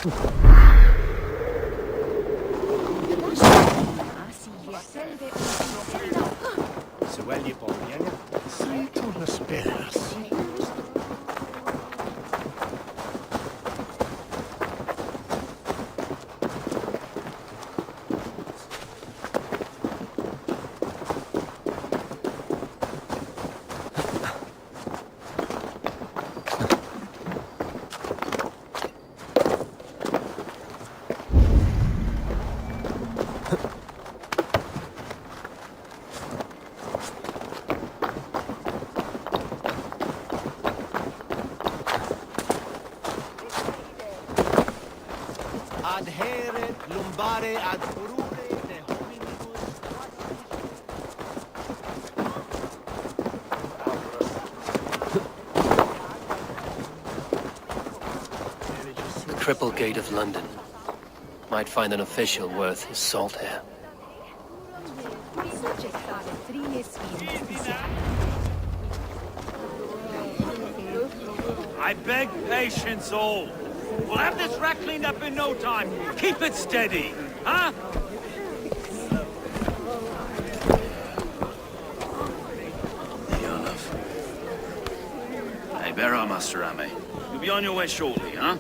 Sento las perras. Adhere lumbare ad furore de hominibus. The triple gate of London. Might find an official worth his salt here. I beg patience, all. We'll have this wreck cleaned up in no time. Keep it steady, huh? Hey, bear up, Master Ame. You'll be on your way shortly, huh?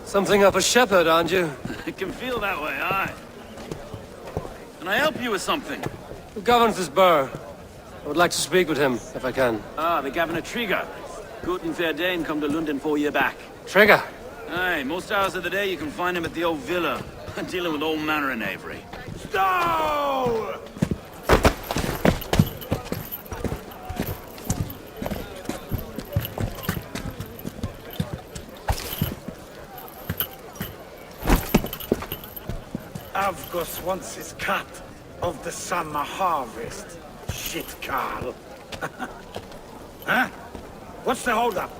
Something of a shepherd, aren't you? It can feel that way, aye. Can I help you with something? Who governs this burr? I would like to speak with him, if I can. Ah, the Governor Trigger. Guten Verdane come to London 4 year back. Trigger! Aye, most hours of the day you can find him at the old villa, dealing with all manner of knavery. Stow! Avgos wants his cut of the summer harvest. Shit, Carl. Huh? What's the holdup?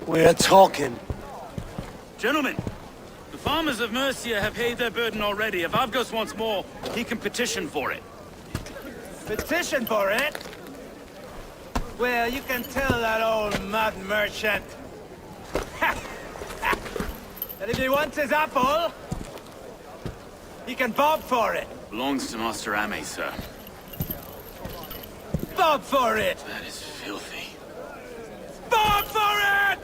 We're talking. Gentlemen, the farmers of Mercia have paid their burden already. If Avgos wants more, he can petition for it. Petition for it? Well, you can tell that old mud merchant that if he wants his apple, he can bob for it. Belongs to Master Ame, sir. Bob for it! That is filthy. Bob for it!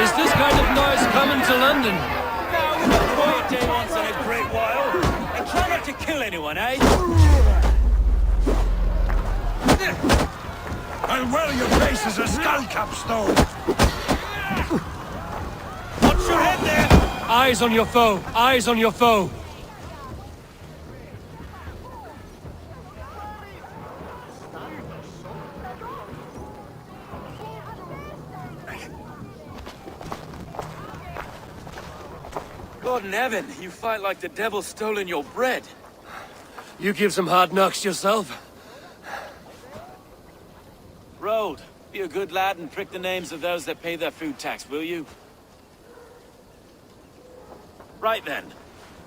Is this kind of noise coming to London? Now, we've got a quiet day once in a great while. And try not to kill anyone, eh? And well, your face is a skull capstone. Watch your head there! Eyes on your foe! Eyes on your foe! God in heaven, you fight like the devil's stolen your bread. You give some hard knocks yourself. Road, be a good lad and prick the names of those that pay their food tax, will you? Right then.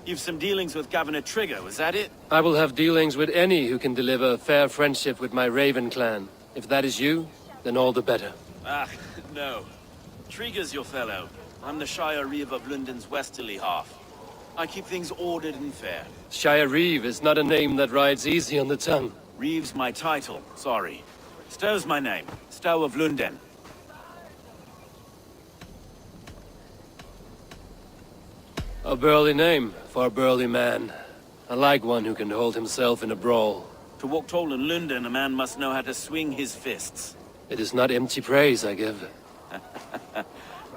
You've some dealings with Governor Trigger, was that it? I will have dealings with any who can deliver a fair friendship with my Raven clan. If that is you, then all the better. Ah, no. Trigger's your fellow. I'm the Shire Reeve of London's westerly half. I keep things ordered and fair. Shire Reeve is not a name that rides easy on the tongue. Reeve's my title, sorry. Stow's my name. Stow of London. A burly name for a burly man. I like one who can hold himself in a brawl. To walk tall in London, a man must know how to swing his fists. It is not empty praise I give.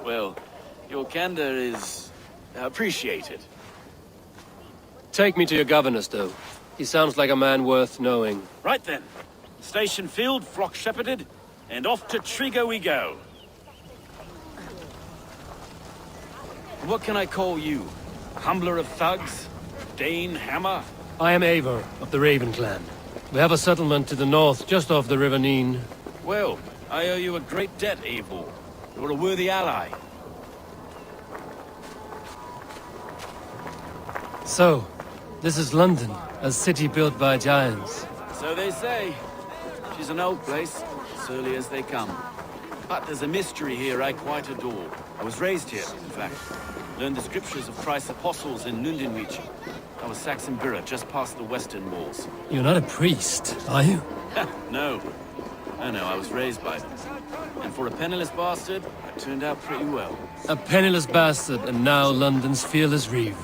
Well, your candor is appreciated. Take me to your governor, Stow. He sounds like a man worth knowing. Right then. Station filled, flock shepherded, and off to Trigger we go. What can I call you? Humbler of thugs? Dane Hammer? I am Eivor of the Raven clan. We have a settlement to the north, just off the River Neen. Well, I owe you a great debt, Eivor. You're a worthy ally. So, this is London, a city built by giants. So they say. She's an old place, surly as they come. But there's a mystery here I quite adore. I was raised here, in fact. Learned the scriptures of Christ's apostles in Lundenwich. I was Saxon Borough, just past the western walls. You're not a priest, are you? No. No, I was raised by them. And for a penniless bastard, I turned out pretty well. A penniless bastard, and now London's fearless reeve.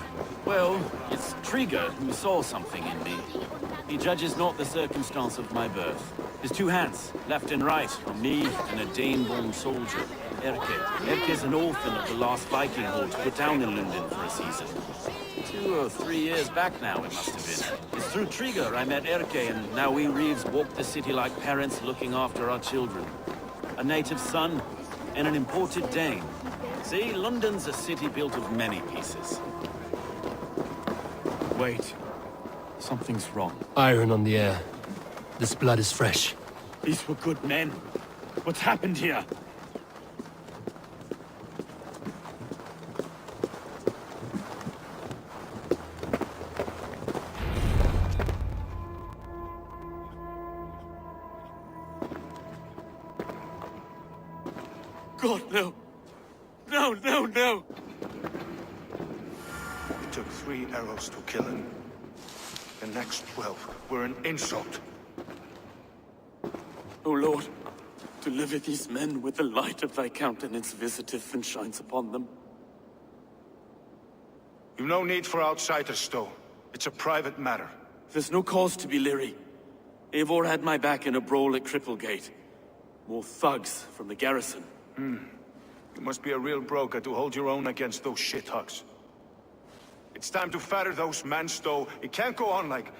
Well, it's Trigger who saw something in me. He judges not the circumstance of my birth. His two hands, left and right, on me and a Dane-born soldier, Erke. Erke's an orphan of the last Viking horde put down in London for a season. 2 or 3 years back now, it must have been. It's through Trigger I met Erke, and now we Reeves walk the city like parents looking after our children. A native son, and an imported Dane. See, London's a city built of many pieces. Wait. Something's wrong. Iron on the air. This blood is fresh. These were good men. What's happened here? God, no. No, no, no! It took 3 arrows to kill him. The next 12 were an insult. O Lord, deliver these men with the light of thy countenance visiteth and shines upon them. You've no need for outsiders, Stowe. It's a private matter. There's no cause to be leery. Eivor had my back in a brawl at Cripplegate. More thugs from the garrison. You must be a real broker to hold your own against those shithugs. It's time to fatter those men, Stowe. It can't go on like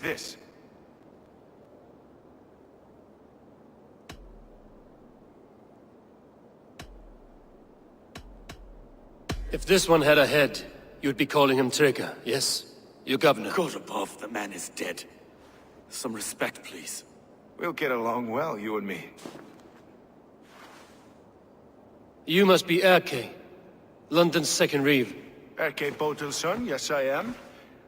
this. If this one had a head, you'd be calling him Trigger, yes? Your governor. God above, the man is dead. Some respect, please. We'll get along well, you and me. You must be Erke, London's second reeve. Erke Botil's son, yes I am.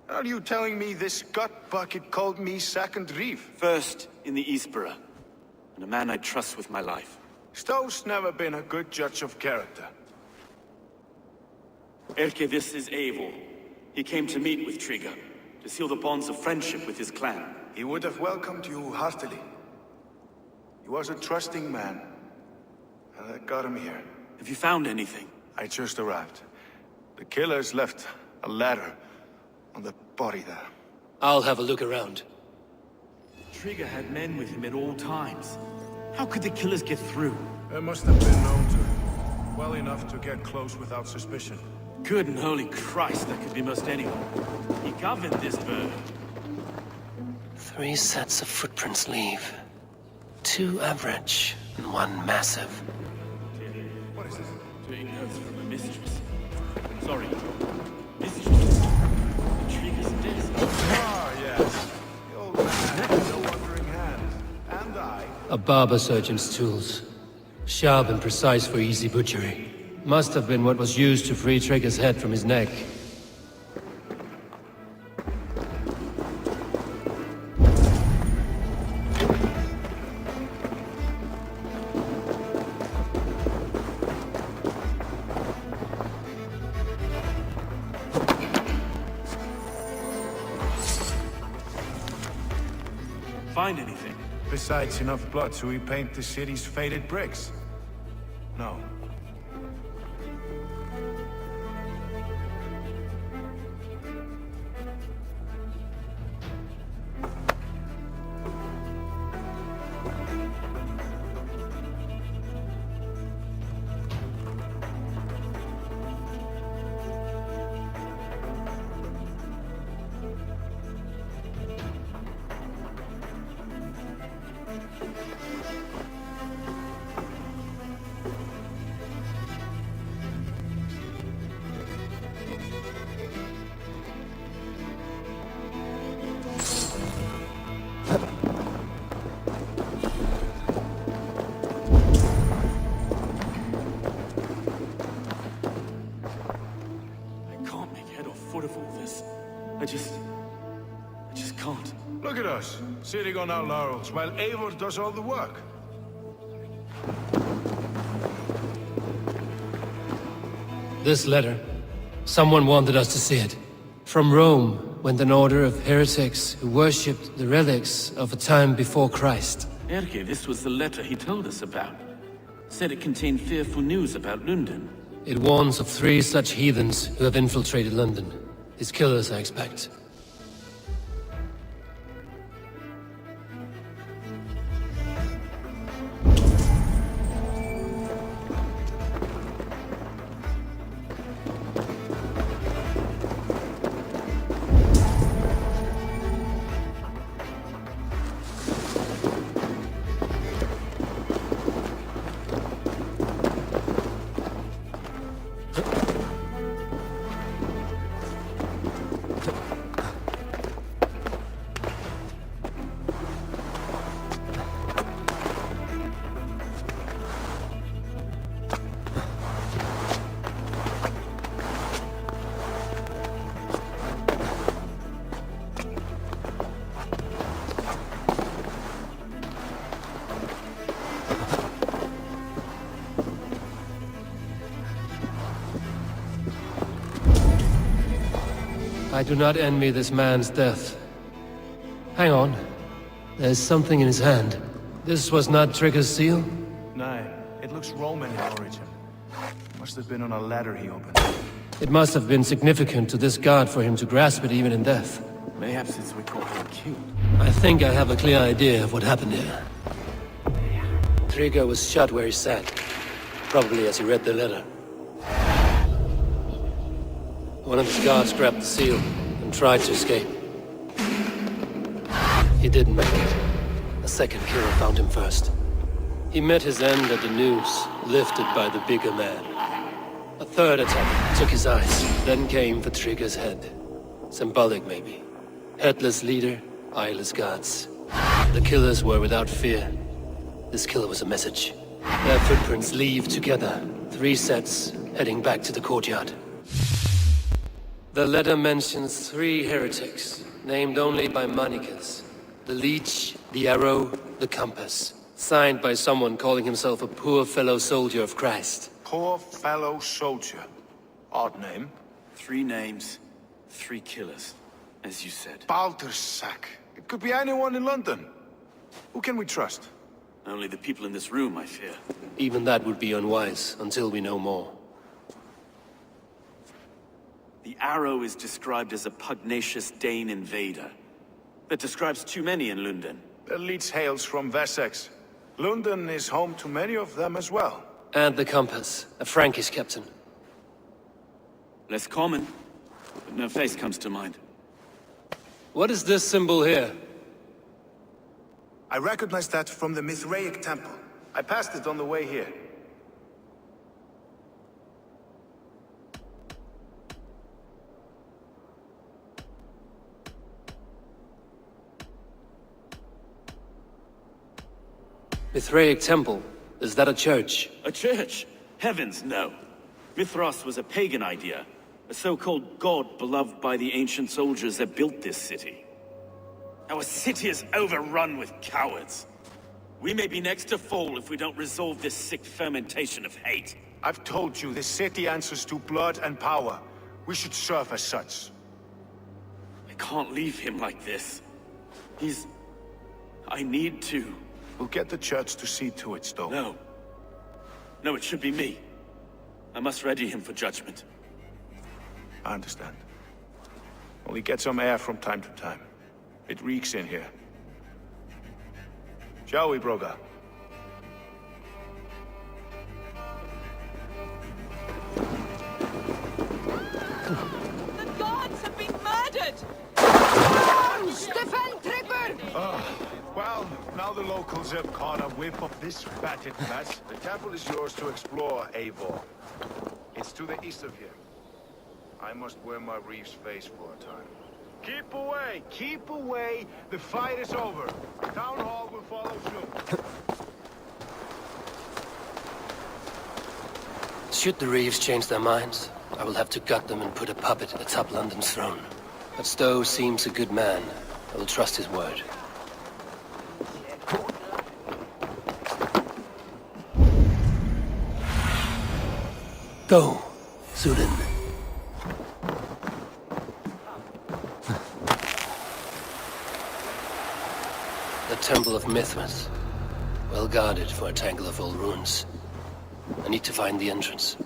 Are you telling me this gut bucket called me second reeve? First in the Eastborough, and a man I trust with my life. Stowe's never been a good judge of character. Erke, this is Eivor. He came to meet with Trigger, to seal the bonds of friendship with his clan. He would have welcomed you heartily. He was a trusting man, and I got him here. Have you found anything? I just arrived. The killers left a ladder on the body there. I'll have a look around. Trigger had men with him at all times. How could the killers get through? They must have been known to him, well enough to get close without suspicion. Good and holy Christ, that could be most anyone. He governed this bird. 3 sets of footprints leave. 2 average, and 1 massive. What is this? Take notes from a mistress. Sorry. Mistress. Trigger's dead. Ah, yes. The old man with the wandering hand. And I. A barber surgeon's tools. Sharp and precise for easy butchery. Must have been what was used to free Trigger's head from his neck. Find anything? Besides enough blood to repaint the city's faded bricks? No. afford of all this. I just can't. Look at us, sitting on our laurels, while Eivor does all the work. This letter. Someone wanted us to see it. From Rome went an order of heretics who worshipped the relics of a time before Christ. Erke, this was the letter he told us about. Said it contained fearful news about London. It warns of 3 such heathens who have infiltrated London. His killers, I expect. I do not envy this man's death. Hang on. There's something in his hand. This was not Trigger's seal? No, it looks Roman in origin. Must have been on a ladder he opened. It must have been significant to this god for him to grasp it even in death. Mayhaps it's what caught him killed. I think I have a clear idea of what happened here. Trigger was shot where he sat. Probably as he read the letter. One of his guards grabbed the seal and tried to escape. He didn't make it. A second killer found him first. He met his end at the noose, lifted by the bigger man. A third attack took his eyes, then came for Trigger's head. Symbolic, maybe. Headless leader, eyeless guards. The killers were without fear. This killer was a message. Their footprints leave together. 3 sets, heading back to the courtyard. The letter mentions 3 heretics, named only by Manicus. The Leech, the Arrow, the Compass. Signed by someone calling himself a poor fellow soldier of Christ. Poor fellow soldier. Odd name. 3 names, 3 killers, as you said. Baldersack. It could be anyone in London. Who can we trust? Only the people in this room, I fear. Even that would be unwise, until we know more. The Arrow is described as a pugnacious Dane invader. That describes too many in London. The Leech hails from Wessex. London is home to many of them as well. And the Compass, a Frankish captain. Less common, but no face comes to mind. What is this symbol here? I recognize that from the Mithraic Temple. I passed it on the way here. Mithraic Temple. Is that a church? A church? Heavens, no. Mithras was a pagan idea. A so-called god beloved by the ancient soldiers that built this city. Our city is overrun with cowards. We may be next to fall if we don't resolve this sick fermentation of hate. I've told you, this city answers to blood and power. We should serve as such. I can't leave him like this. I need to. We'll get the church to see to it, Stowe. No. No, it should be me. I must ready him for judgment. I understand. Only get some air from time to time. It reeks in here. Shall we, Broga? The gods have been murdered! Stefan Trigger! Well, now the locals have caught a whiff of this fatted mess. The temple is yours to explore, Eivor. It's to the east of here. I must wear my reef's face for a time. Keep away! Keep away! The fight is over. Town Hall will follow soon. Should the Reeves change their minds? I will have to gut them and put a puppet atop London's throne. But Stowe seems a good man. I will trust his word. Go, Sunan. The Temple of Mithras. Well guarded for a tangle of old ruins. I need to find the entrance.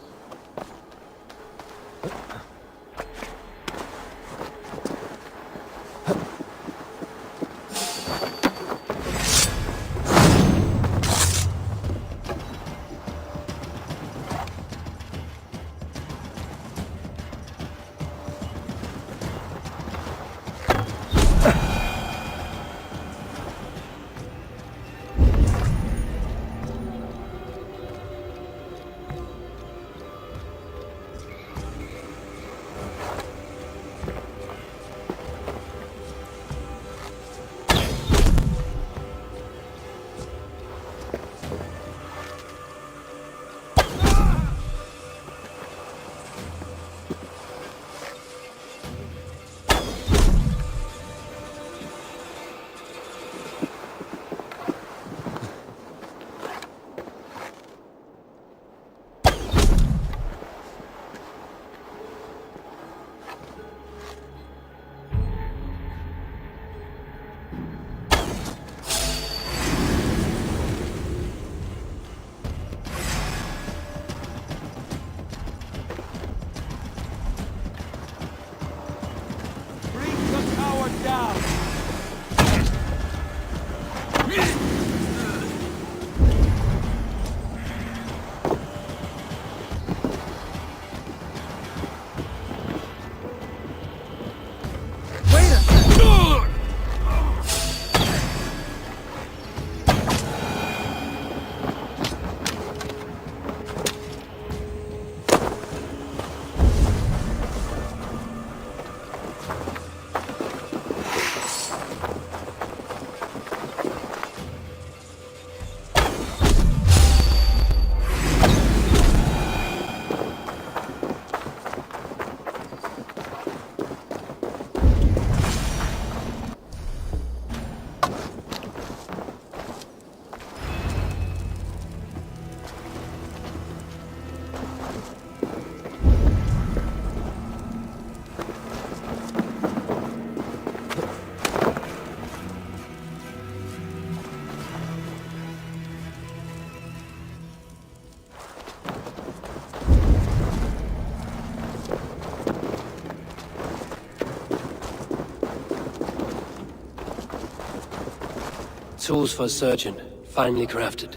Tools for a surgeon, finely crafted.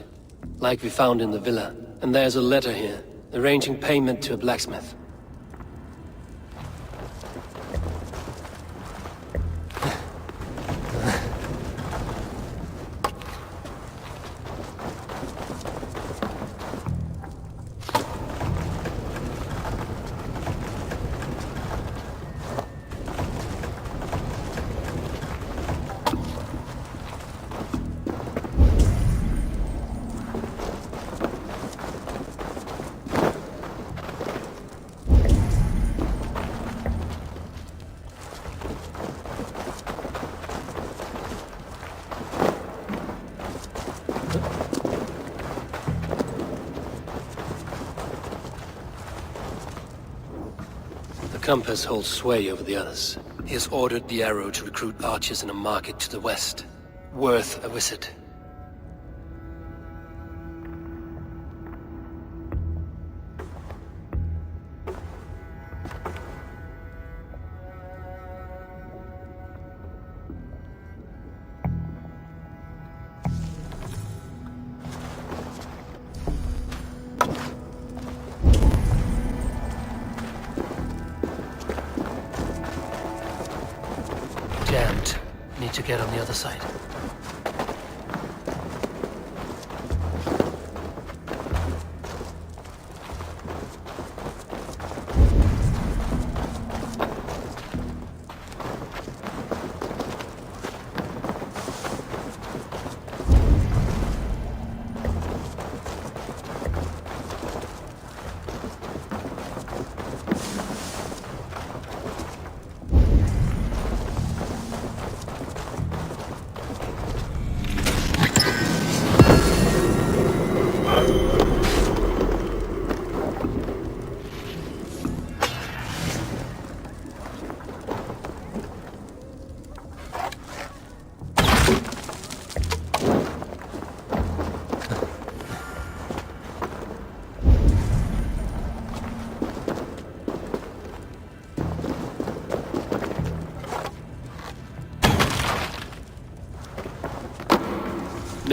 Like we found in the villa. And there's a letter here, arranging payment to a blacksmith. The compass holds sway over the others. He has ordered the arrow to recruit archers in a market to the west. Worth a visit. Jammed. Need to get on the other side.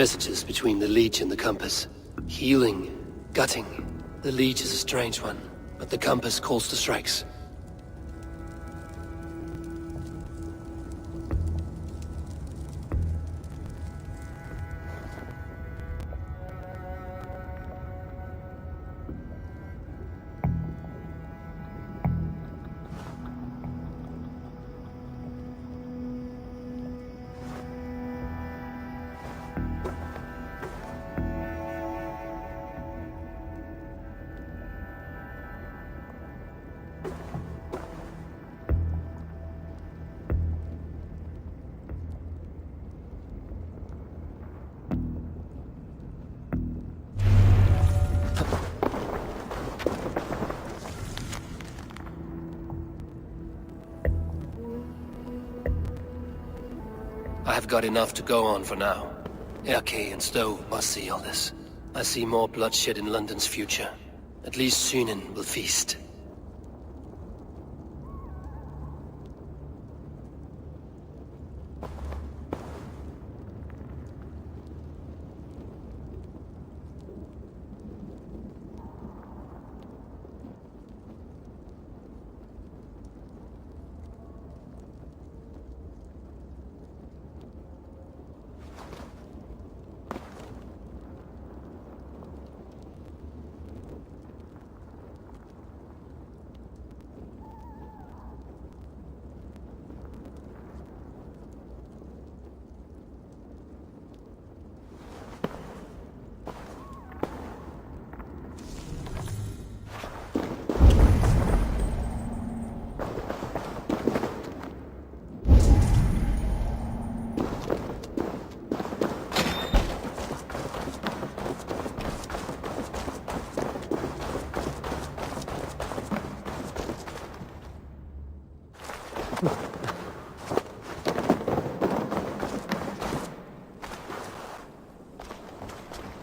messages between the Leech and the Compass. Healing, gutting. The Leech is a strange one, but the Compass calls to strikes. I have got enough to go on for now. Erke and Stowe must see all this. I see more bloodshed in London's future. At least Sunan will feast.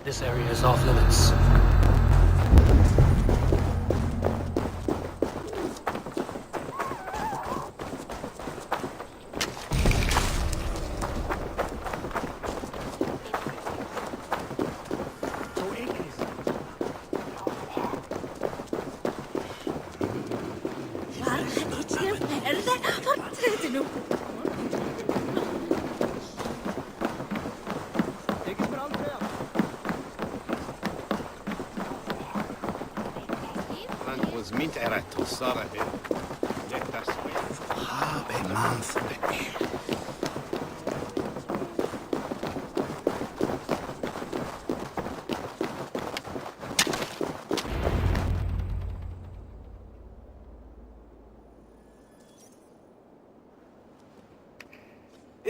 This area is off limits.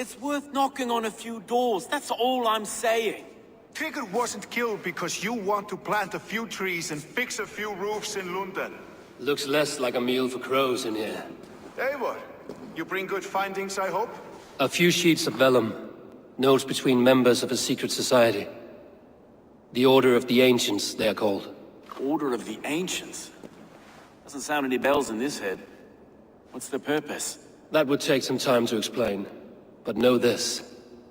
It's worth knocking on a few doors, that's all I'm saying. Trigger wasn't killed because you want to plant a few trees and fix a few roofs in London. Looks less like a meal for crows in here. Eivor, you bring good findings, I hope? A few sheets of vellum. Notes between members of a secret society. The Order of the Ancients, they are called. Order of the Ancients? Doesn't sound any bells in this head. What's the purpose? That would take some time to explain. But know this,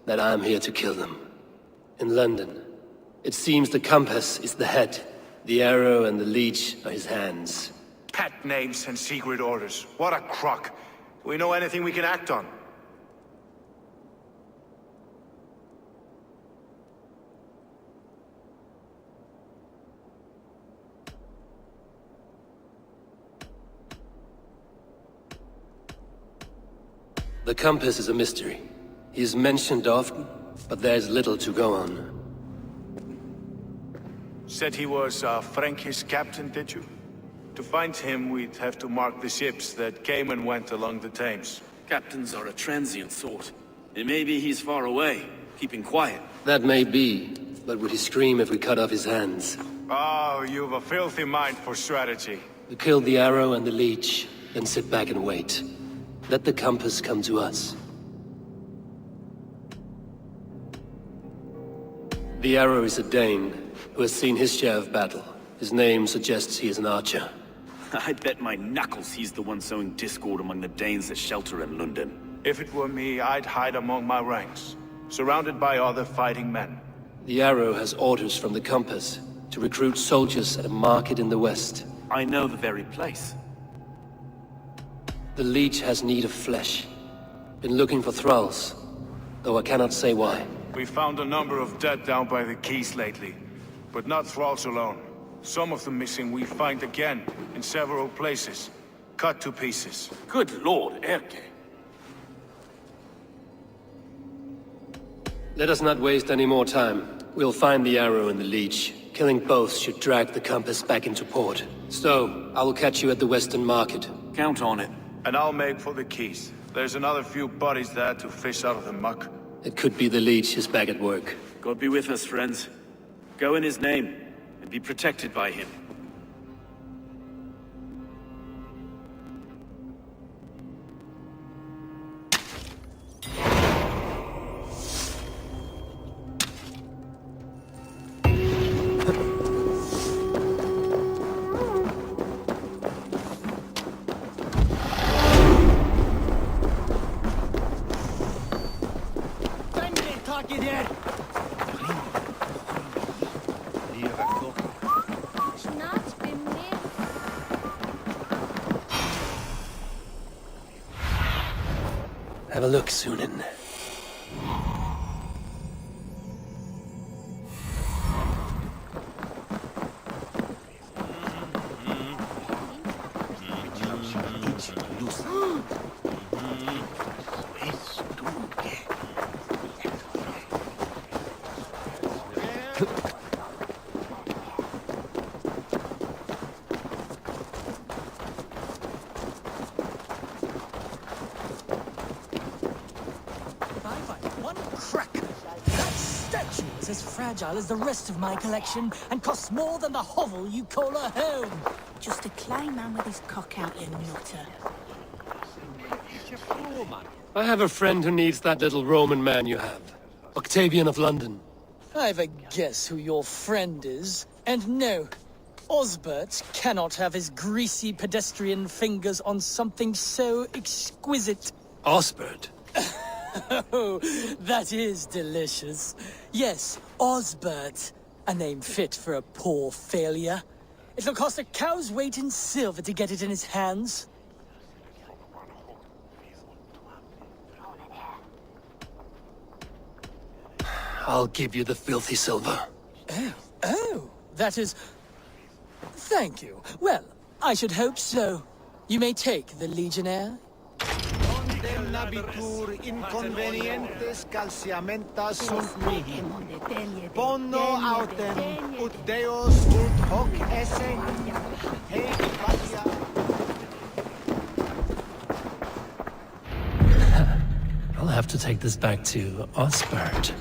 that I am here to kill them. In London, it seems the Compass is the head. The arrow and the leech are his hands. Pet names and secret orders. What a crock. Do we know anything we can act on? The Compass is a mystery. He is mentioned often, but there is little to go on. Said he was a Frankish captain, did you? To find him, we'd have to mark the ships that came and went along the Thames. Captains are a transient sort. It may be he's far away, keeping quiet. That may be, but would he scream if we cut off his hands? Oh, you've a filthy mind for strategy. We kill the arrow and the leech, then sit back and wait. Let the Compass come to us. The arrow is a Dane, who has seen his share of battle. His name suggests he is an archer. I bet my knuckles he's the one sowing discord among the Danes that shelter in London. If it were me, I'd hide among my ranks, surrounded by other fighting men. The Arrow has orders from the Compass to recruit soldiers at a market in the west. I know the very place. The Leech has need of flesh. Been looking for thralls, though I cannot say why. We found a number of dead down by the quays lately, but not thralls alone. Some of the missing we find again in several places, cut to pieces. Good lord, Erke. Let us not waste any more time. We'll find the Arrow and the Leech. Killing both should drag the Compass back into port. So, I will catch you at the Western Market. Count on it. And I'll make for the quays. There's another few bodies there to fish out of the muck. It could be the Leech is back at work. God be with us, friends. Go in his name, and be protected by him. Have a look, Sunan. As fragile as the rest of my collection and costs more than the hovel you call a home. Just a clay man with his cock out, you nutter. I have a friend who needs that little Roman man you have. Octavian of London. I've a guess who your friend is. And no, Osbert cannot have his greasy pedestrian fingers on something so exquisite. Osbert? Oh, that is delicious. Yes, Osbert. A name fit for a poor failure. It'll cost a cow's weight in silver to get it in his hands. I'll give you the filthy silver. Oh, that is... Thank you. Well, I should hope so. You may take the Legionnaire. Nabitur inconvenientes calciamentas sunt mihi. Bono autem ut Deus ut hoc esse. Hei vatia. I'll have to take this back to Osbert.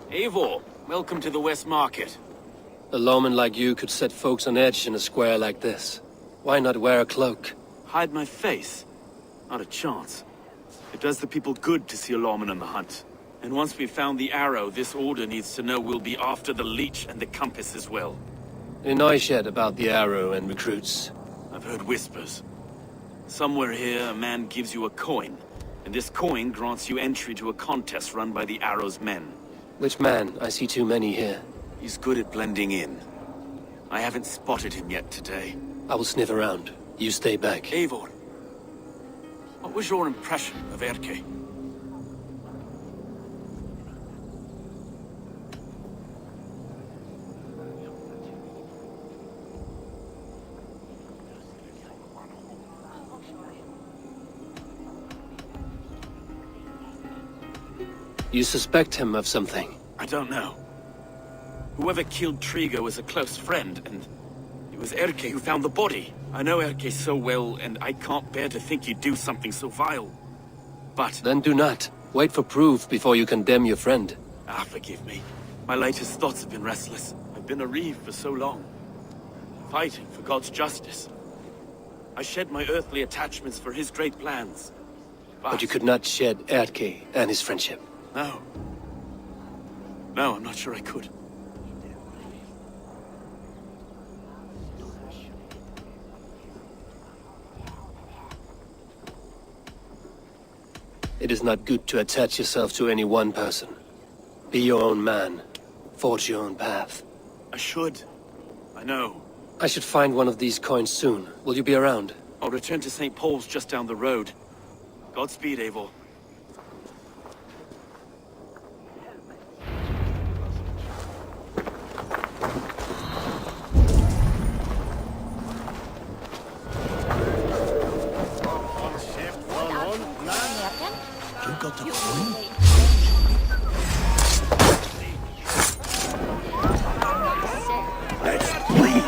Eivor, welcome to the West Market. A lawman like you could set folks on edge in a square like this. Why not wear a cloak? Hide my face? Not a chance. It does the people good to see a lawman on the hunt. And once we've found the Arrow, this order needs to know we'll be after the Leech and the Compass as well. In Neushed about the arrow and recruits. I've heard whispers. Somewhere here, a man gives you a coin, and this coin grants you entry to a contest run by the Arrow's men. Which man? I see too many here. He's good at blending in. I haven't spotted him yet today. I will sniff around. You stay back. Eivor, what was your impression of Erke? You suspect him of something? I don't know. Whoever killed Trigo was a close friend, and it was Erke who found the body. I know Erke so well, and I can't bear to think he'd do something so vile. But... Then do not. Wait for proof before you condemn your friend. forgive me. My latest thoughts have been restless. I've been a reeve for so long. Fighting for God's justice. I shed my earthly attachments for his great plans. But you could not shed Erke and his friendship. No. No, I'm not sure I could. It is not good to attach yourself to any one person. Be your own man. Forge your own path. I should. I know. I should find one of these coins soon. Will you be around? I'll return to St. Paul's just down the road. Godspeed, Eivor. You got the coin? Let's bleed.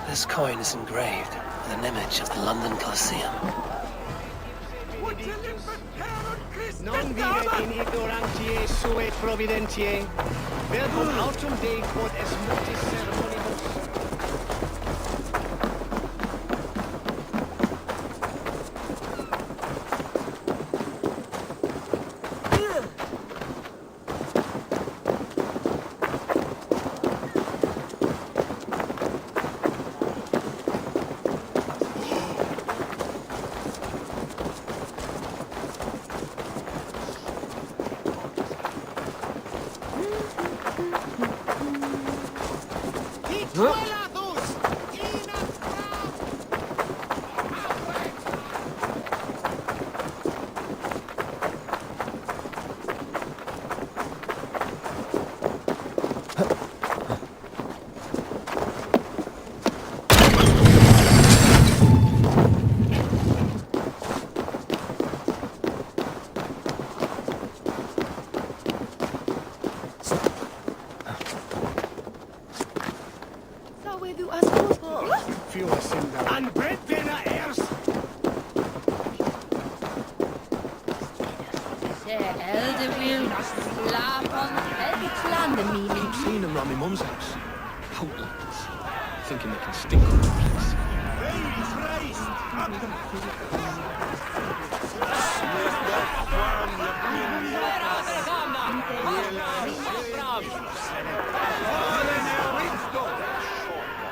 This coin is engraved with an image of the London Colosseum. Non vive in ignorantiae sue providentiae, verbum autum Dei quod es multis ceremonibus. Thinking they can stink on the place.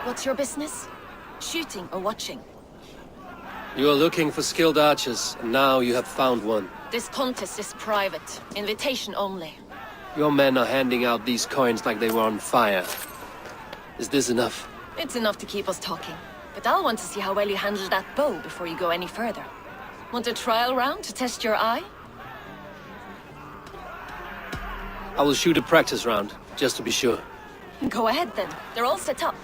What's your business? Shooting or watching? You are looking for skilled archers, and now you have found one. This contest is private. Invitation only. Your men are handing out these coins like they were on fire. Is this enough? It's enough to keep us talking. But I'll want to see how well you handle that bow before you go any further. Want a trial round to test your eye? I will shoot a practice round, just to be sure. Go ahead then. They're all set up.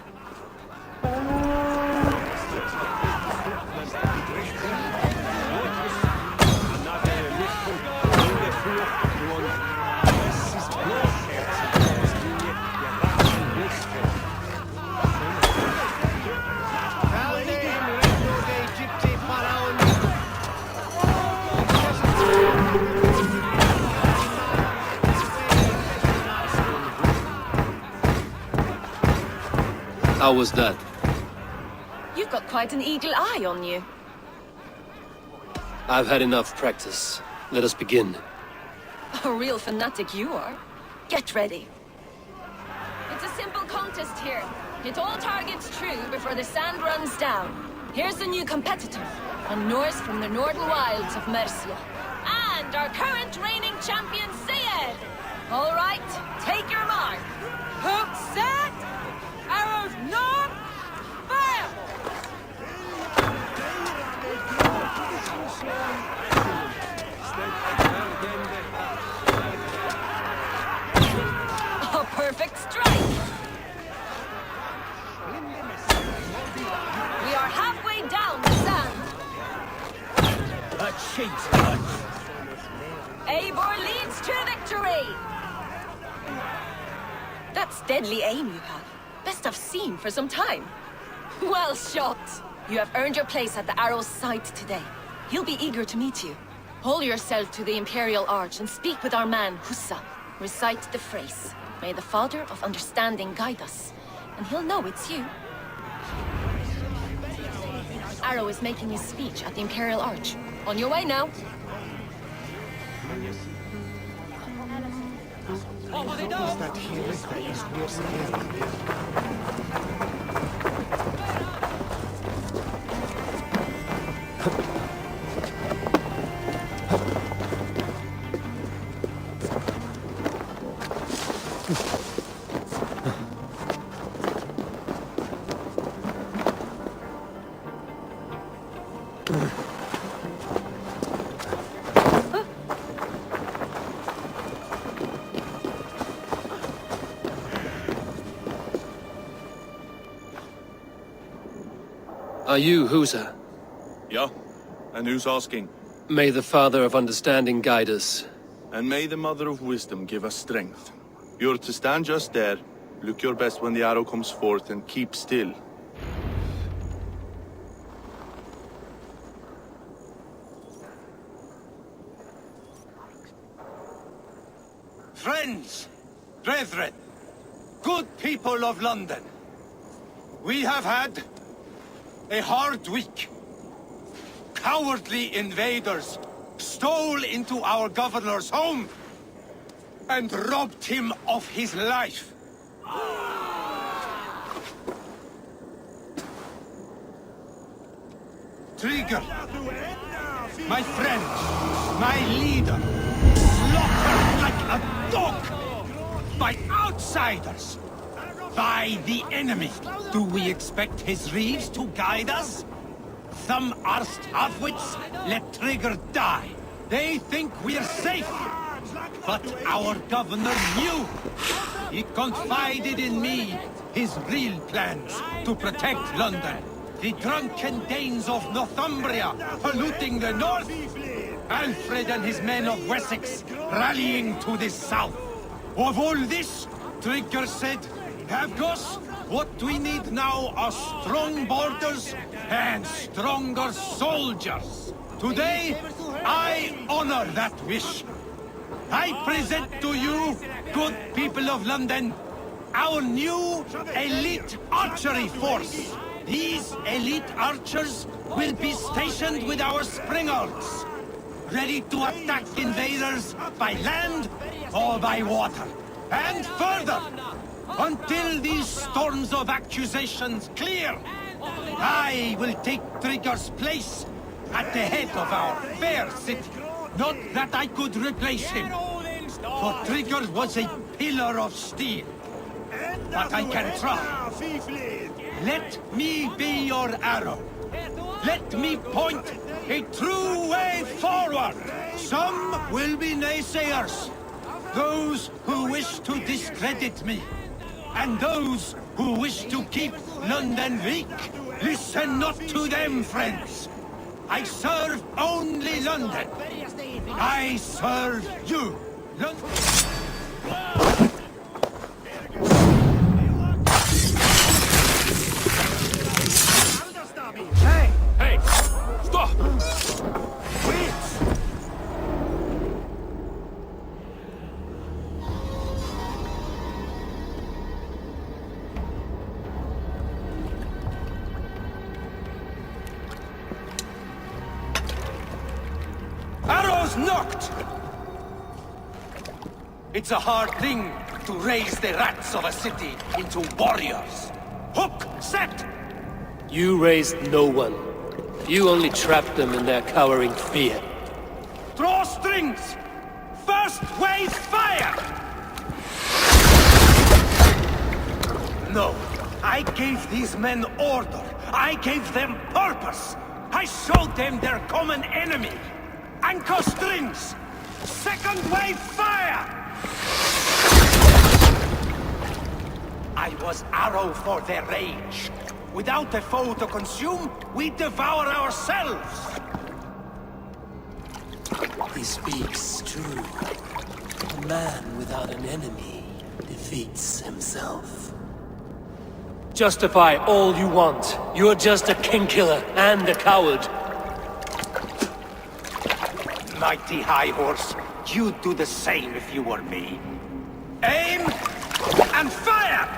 How was that? You've got quite an eagle eye on you. I've had enough practice. Let us begin. A real fanatic you are. Get ready. It's a simple contest here. Hit all targets true before the sand runs down. Here's the new competitor, a Norse from the northern wilds of Mercia. And our current reigning champion, Sayed! All right, take your mark. Hook set! Arrows north! Fire! A perfect strike! We are halfway down the sand. Eivor leads to victory! That's deadly aim you have. Best I've seen for some time. Well shot! You have earned your place at the arrow's side today. He'll be eager to meet you. Hold yourself to the Imperial Arch and speak with our man, Hussa. Recite the phrase. May the Father of Understanding guide us. And he'll know it's you. Arrow is making his speech at the Imperial Arch. On your way now. Are you Husa? Yeah? And who's asking? May the Father of Understanding guide us. And may the Mother of Wisdom give us strength. You're to stand just there, look your best when the arrow comes forth, and keep still. Friends, brethren, good people of London, we have had a hard week. Cowardly invaders stole into our governor's home and robbed him of his life. Trigger, my friend, my leader, slaughtered like a dog by outsiders, by the enemy. Do we expect his reeves to guide us? Some arsed halfwits let Trigger die. They think we're safe. But our governor knew. He confided in me his real plans to protect London. The drunken Danes of Northumbria polluting the north. Alfred and his men of Wessex rallying to the south. Of all this, Trigger said, Havgos, what we need now are strong borders and stronger soldiers. Today, I honor that wish. I present to you, good people of London, our new elite archery force. These elite archers will be stationed with our springers, ready to attack invaders by land or by water. And further, until these storms of accusations clear, I will take Trigger's place at the head of our fair city. Not that I could replace him, for Trigger was a pillar of steel. But I can try. Let me be your arrow. Let me point a true way forward. Some will be naysayers, those who wish to discredit me, and those who wish to keep London weak. Listen not to them, friends. I serve only London. I serve you. Hey! Hey! Stop! Wait! Arrows knocked! It's a hard thing to raise the rats of a city into warriors. Hook, set! You raised no one. You only trapped them in their cowering fear. Draw strings! First wave fire! No, I gave these men order. I gave them purpose. I showed them their common enemy. Anchor strings! Second wave fire! I was arrow for their rage. Without a foe to consume, we devour ourselves! He speaks true. A man without an enemy defeats himself. Justify all you want. You're just a king-killer and a coward. Mighty High Horse, you'd do the same if you were me. Aim and fire!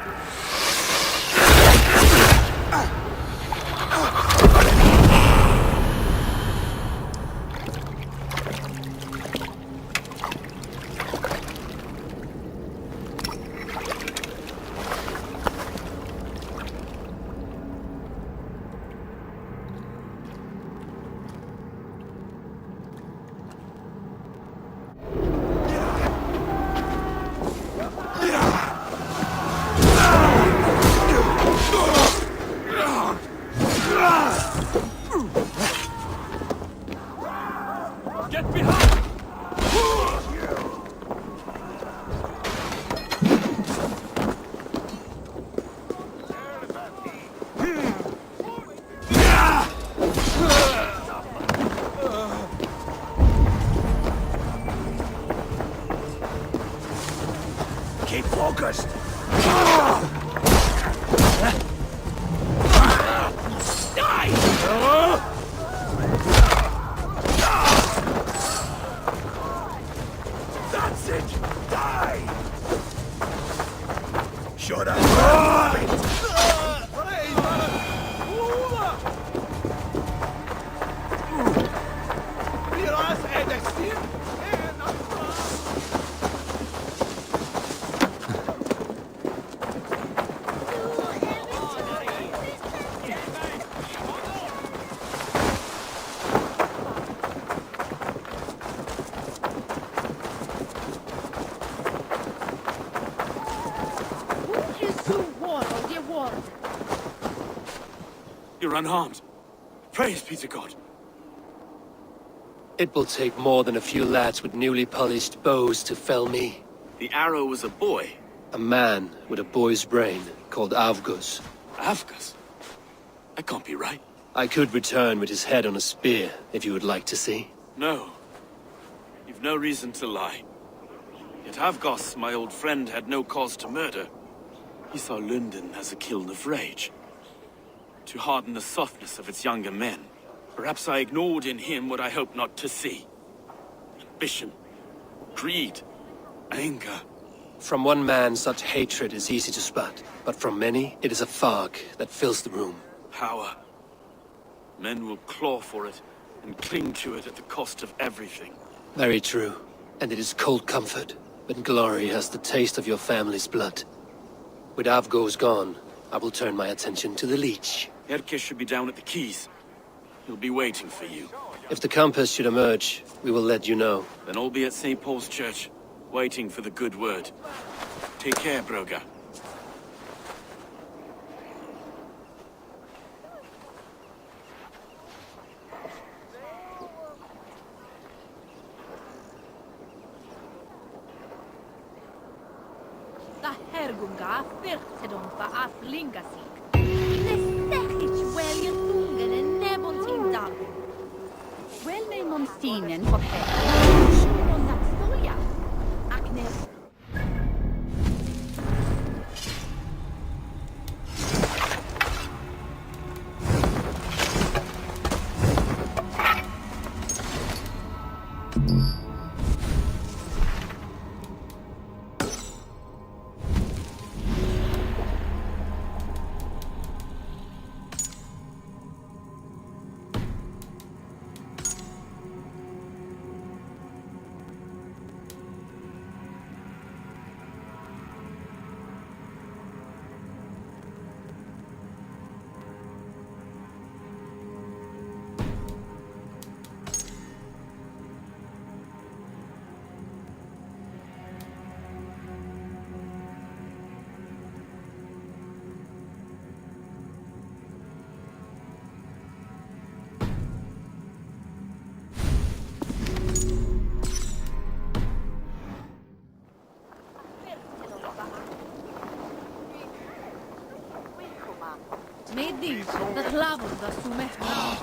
Get behind! Keep focused! That's it! Die! Shut up! You're unharmed. Praise be to God. It will take more than a few lads with newly polished bows to fell me. The arrow was a boy. A man with a boy's brain called Avgus. Avgus? That can't be right. I could return with his head on a spear, if you would like to see. No. You've no reason to lie. Yet Avgos, my old friend, had no cause to murder. He saw London as a kiln of rage. To harden the softness of its younger men. Perhaps I ignored in him what I hoped not to see. Ambition, greed, anger. From one man, such hatred is easy to spot, but from many, it is a fog that fills the room. Power. Men will claw for it and cling to it at the cost of everything. Very true. And it is cold comfort, when glory has the taste of your family's blood. With Avgos gone, I will turn my attention to the Leech. Erke should be down at the quays. He'll be waiting for you. If the compass should emerge, we will let you know. Then I'll be at St. Paul's Church, waiting for the good word. Take care, Broga. Da hergunga fyrtedom va aflingasik. Nestechich well your tungen and nebontin dab. Well may monsinen for head. Shuron that stoya. Agnes. Meding, dat lavon da sumehna.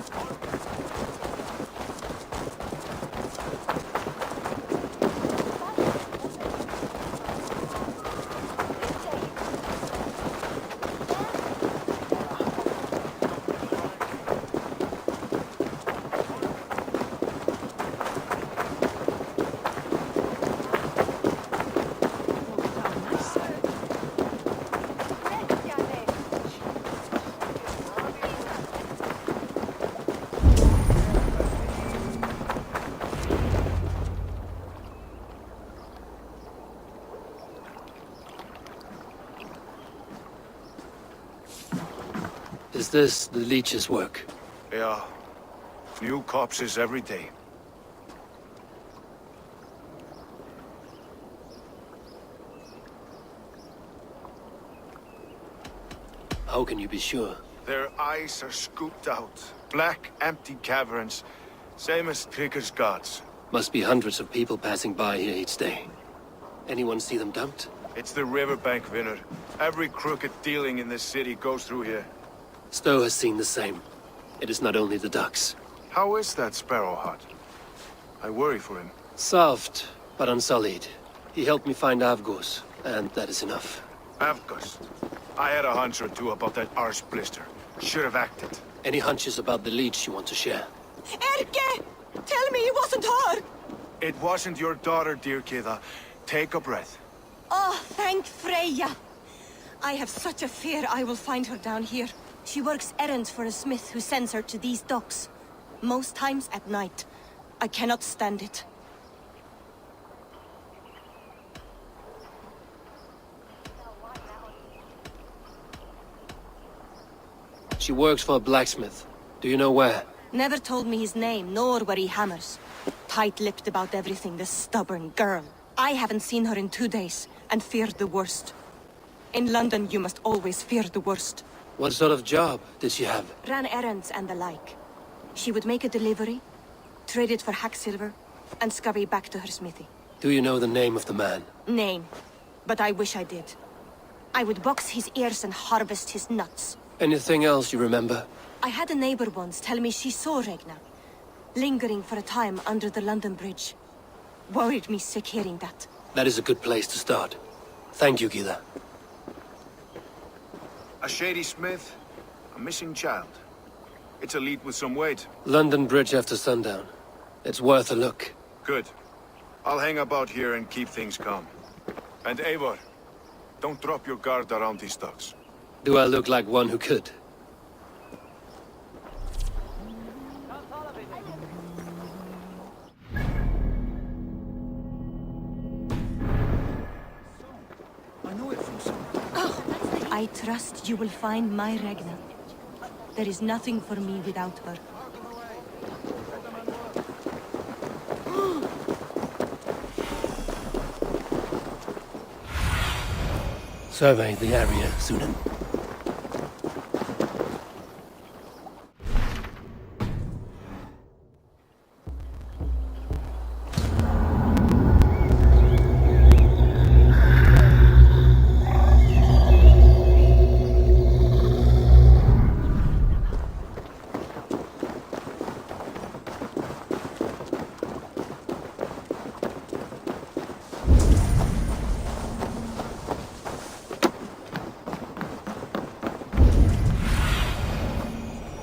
Is this the leech's work? Yeah. New corpses every day. How can you be sure? Their eyes are scooped out. Black, empty caverns. Same as Trigger's gods. Must be hundreds of people passing by here each day. Anyone see them dumped? It's the riverbank, Vinner. Every crooked dealing in this city goes through here. Stowe has seen the same. It is not only the ducks. How is that Sparrow hut? I worry for him. Soft, but unsullied. He helped me find Avgos, and that is enough. Avgos. I had a hunch or two about that arse blister. Should have acted. Any hunches about the leech you want to share? Erke! Tell me it wasn't her! It wasn't your daughter, dear Kida. Take a breath. Oh, thank Freya. I have such a fear I will find her down here. She works errands for a smith who sends her to these docks. Most times at night. I cannot stand it. She works for a blacksmith. Do you know where? Never told me his name, nor where he hammers. Tight-lipped about everything, this stubborn girl. I haven't seen her in 2 days, and feared the worst. In London, you must always fear the worst. What sort of job did she have? Ran errands and the like. She would make a delivery, trade it for hack silver, and scurry back to her smithy. Do you know the name of the man? Name. But I wish I did. I would box his ears and harvest his nuts. Anything else you remember? I had a neighbor once tell me she saw Regna, lingering for a time under the London Bridge. Worried me sick hearing that. That is a good place to start. Thank you, Gila. A shady smith, a missing child. It's a lead with some weight. London Bridge after sundown. It's worth a look. Good. I'll hang about here and keep things calm. And Eivor, don't drop your guard around these docks. Do I look like one who could? I trust you will find my Regna. There is nothing for me without her. Survey the area, Sunan.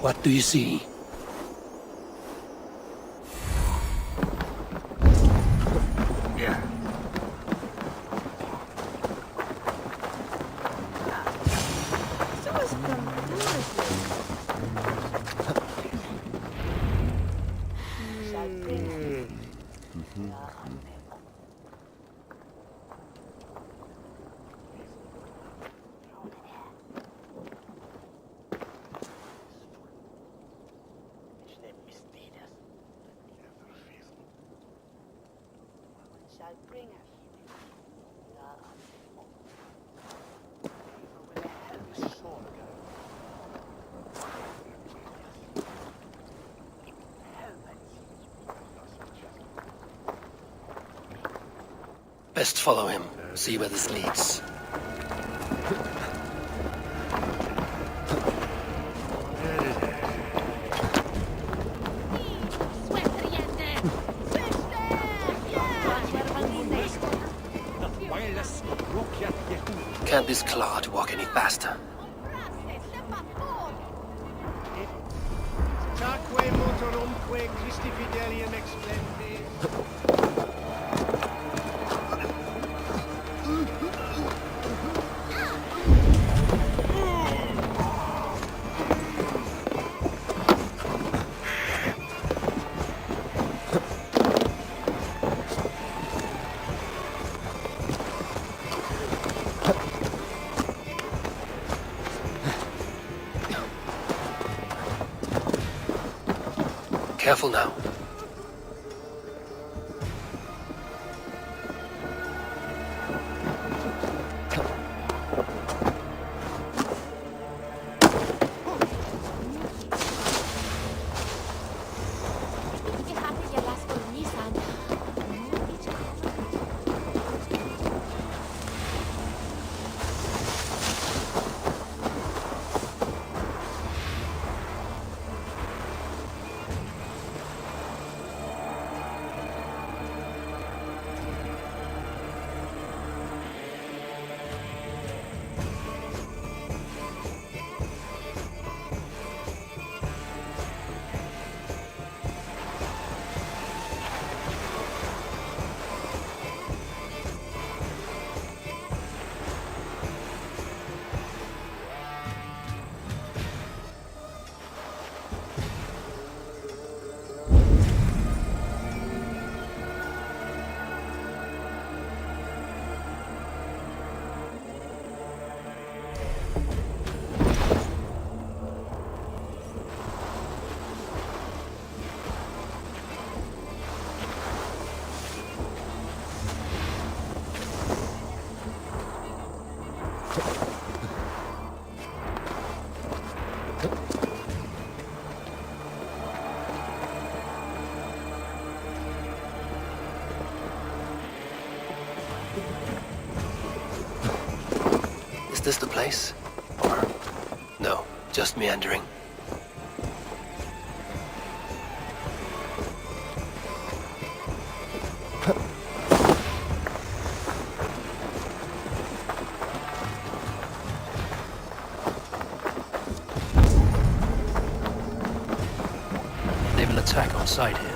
What do you see? Yeah. Best follow him. See where this leads. have this claw to walk any faster. Taque motorumque Christi fidelium explendi. Careful now. Is this the place? Or no, just meandering? They will attack outside here.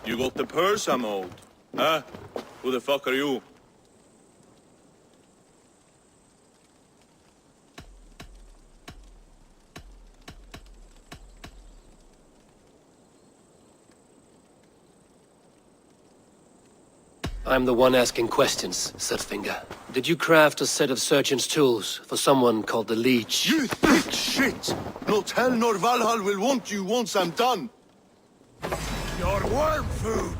You got the purse I'm owed? Huh? Who the fuck are you? I'm the one asking questions, Surfinger. Did you craft a set of surgeon's tools for someone called the Leech? You thick shit! Not hell nor Valhalla will want you once I'm done! Your worm food!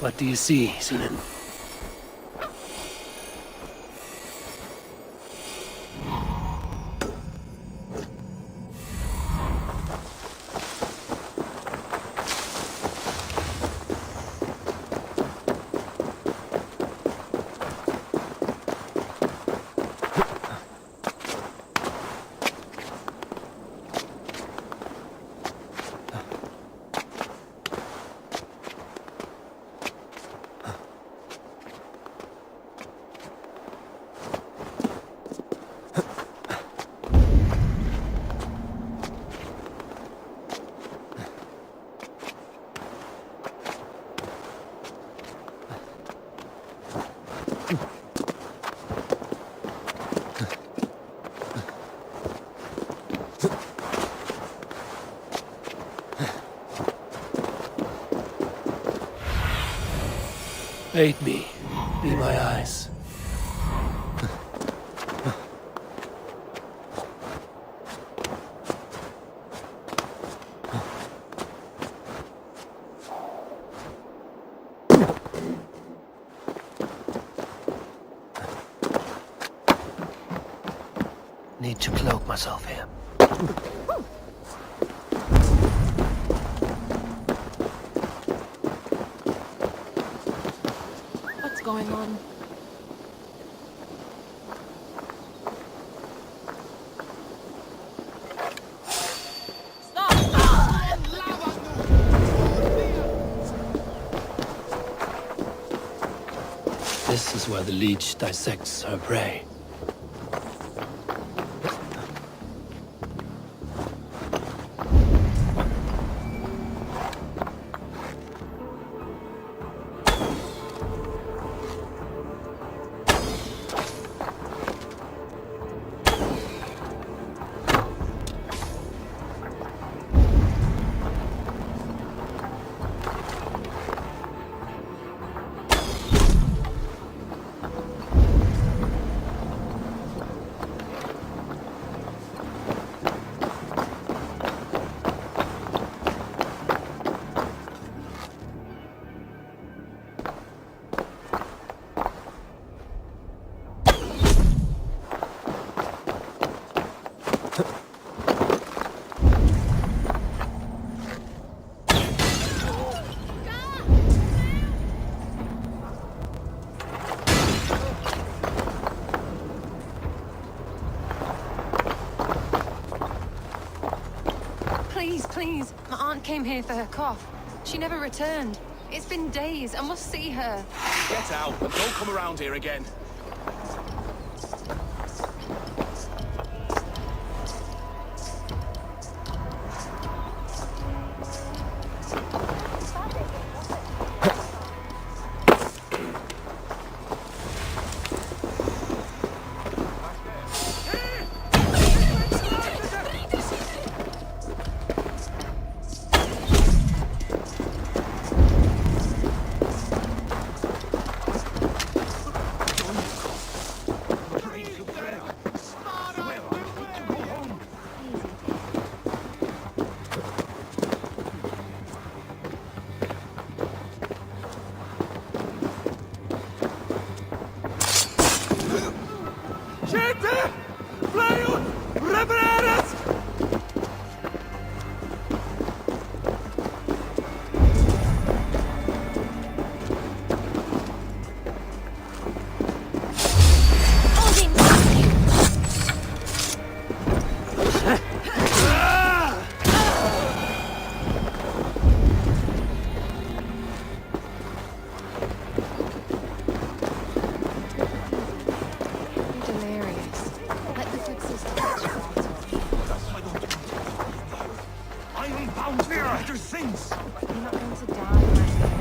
What do you see, Sinan? Aid me. Be my eyes. Need to cloak myself here. What's going on? This is where the leech dissects her prey. Please, my aunt came here for her cough. She never returned. It's been days. I must see her. Get out and don't come around here again.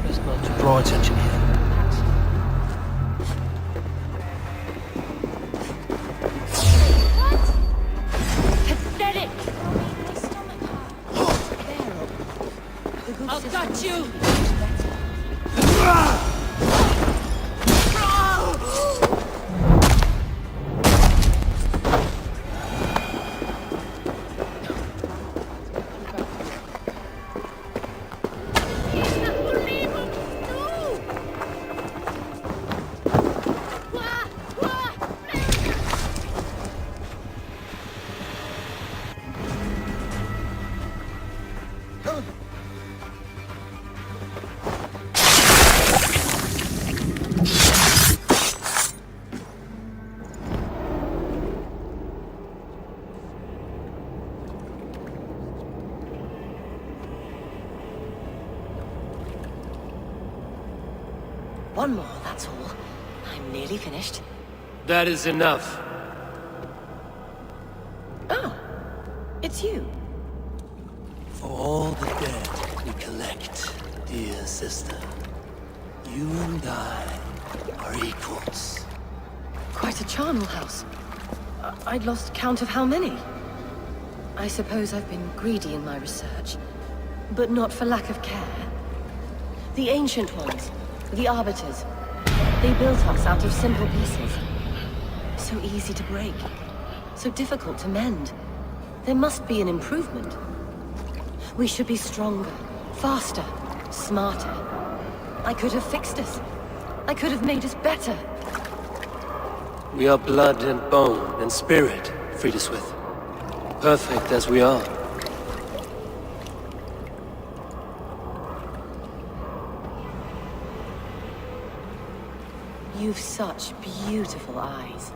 Best not to draw attention here. Pathetic! I've got you! One more, that's all. I'm nearly finished. That is enough. Oh, it's you. For all the dead we collect, dear sister, you and I are equals. Quite a charnel house. I'd lost count of how many. I suppose I've been greedy in my research, but not for lack of care. The ancient ones, the arbiters, they built us out of simple pieces. So easy to break, so difficult to mend. There must be an improvement. We should be stronger, faster, smarter. I could have fixed us. I could have made us better. We are blood and bone and spirit, Friedeswith. Perfect as we are. You've such beautiful eyes.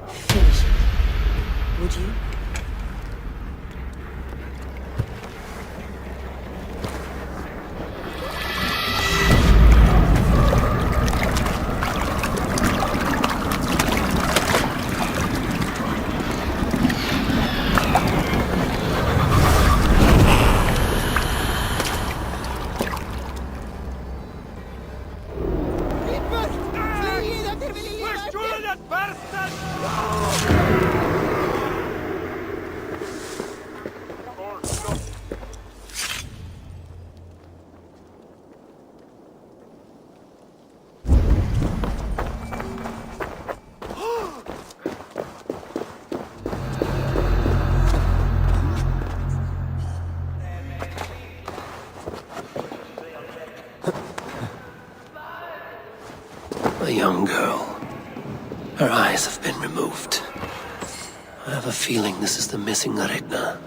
Finish it, would you? A young girl. Her eyes have been removed. I have a feeling this is the missing Regna.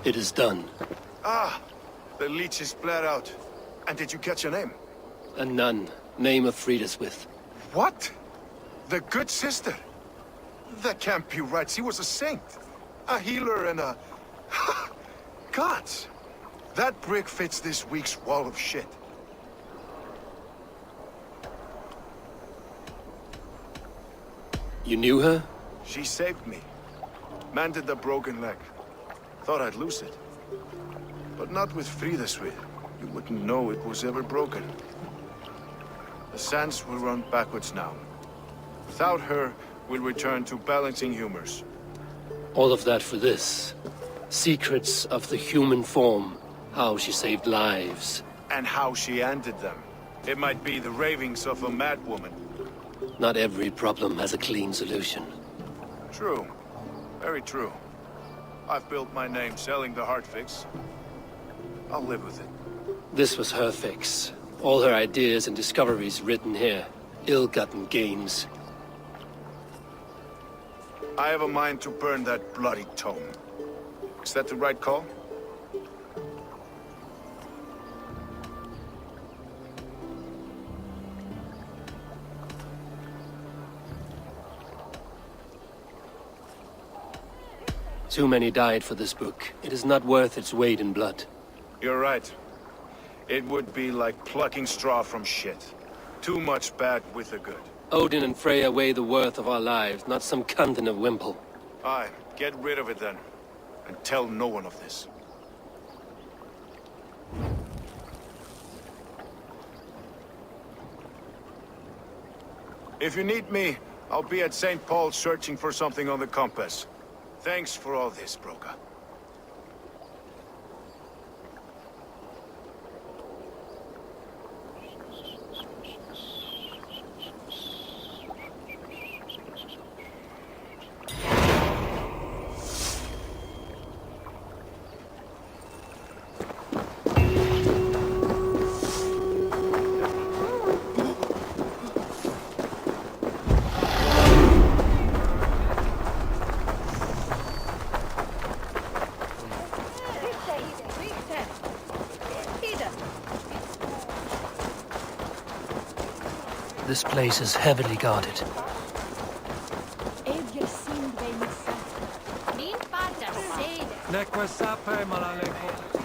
It is done. Ah, the leech is bled out. And did you catch your name? A nun, name of Friedeswith. What? The good sister? That can't be right. She was a saint. A healer and a Gods! That brick fits this week's wall of shit. You knew her? She saved me. Mended the broken leg. Thought I'd lose it. But not with Friðaswið. You wouldn't know it was ever broken. The sands will run backwards now. Without her, we'll return to balancing humors. All of that for this. Secrets of the human form. How she saved lives. And how she ended them. It might be the ravings of a madwoman. Not every problem has a clean solution. True. Very true. I've built my name selling the heart fix. I'll live with it. This was her fix. All her ideas and discoveries written here. Ill-gotten gains. I have a mind to burn that bloody tome. Is that the right call? Too many died for this book. It is not worth its weight in blood. You're right. It would be like plucking straw from shit. Too much bad with the good. Odin and Freya weigh the worth of our lives, not some cunt in a wimple. Aye, get rid of it then. And tell no one of this. If you need me, I'll be at St. Paul's searching for something on the compass. Thanks for all this, Broka. This place is heavily guarded. Min fader säger det. Nekwe sape malalepo.